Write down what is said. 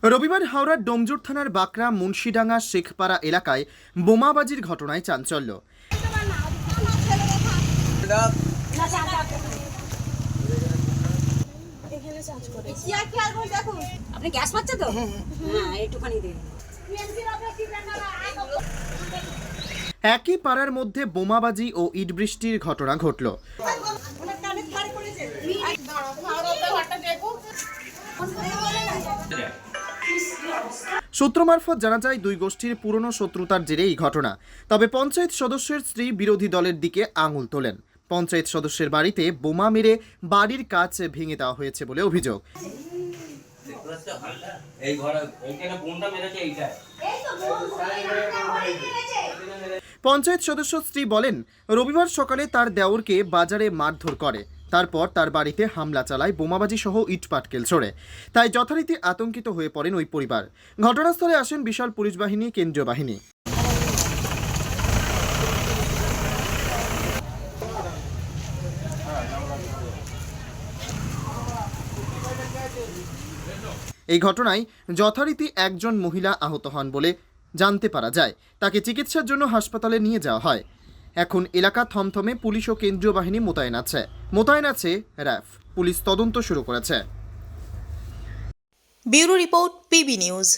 রবিবার হাওড়ার ডোমজুর থানার বাঁকড়া মুন্সিডাঙ্গা শেখপাড়া এলাকায় বোমাবাজির ঘটনায় চাঞ্চল্য। আপনি গ্যাস পাচ্ছে তো? হ্যাঁ, একটুখানি দিন। একই পাড়ার মধ্যে বোমাবাজি ও ইট বৃষ্টির ঘটনা ঘটল। সূত্র মারফত জানা যায় দুই গোষ্ঠীর পুরনো শত্রুতার জেরে এই ঘটনা। তবে পঞ্চায়েত সদস্যের স্ত্রী বিরোধী দলের দিকে আঙুল তোলেন। পঞ্চায়েত সদস্যের বাড়িতে বোমা মেরে বাড়ির কাজ ভেঙে দেওয়া হয়েছে বলে অভিযোগ। পঞ্চায়েত সদস্য স্ত্রী বলেন, রবিবার সকালে তার দেওরকে বাজারে মারধর করে, তারপর তার বাড়িতে হামলা চালায় বোমাবাজি সহ ইট পাটকেল ছড়ে। তাই যথারীতি আতঙ্কিত হয়ে পড়েন ওই পরিবার। ঘটনাস্থলে আসেন বিশাল পুলিশ বাহিনী, কেন্দ্রীয় বাহিনী। এই ঘটনায় যথারীতি একজন মহিলা আহত হন বলে জানতে পারা যায়। তাকে চিকিৎসার জন্য হাসপাতালে নিয়ে যাওয়া হয়। এখন এলাকা থমথমে, পুলিশ ও কেন্দ্রীয় বাহিনী মোতায়েন আছে র্যাব। পুলিশ তদন্ত শুরু করেছে। Bureau report, PB news.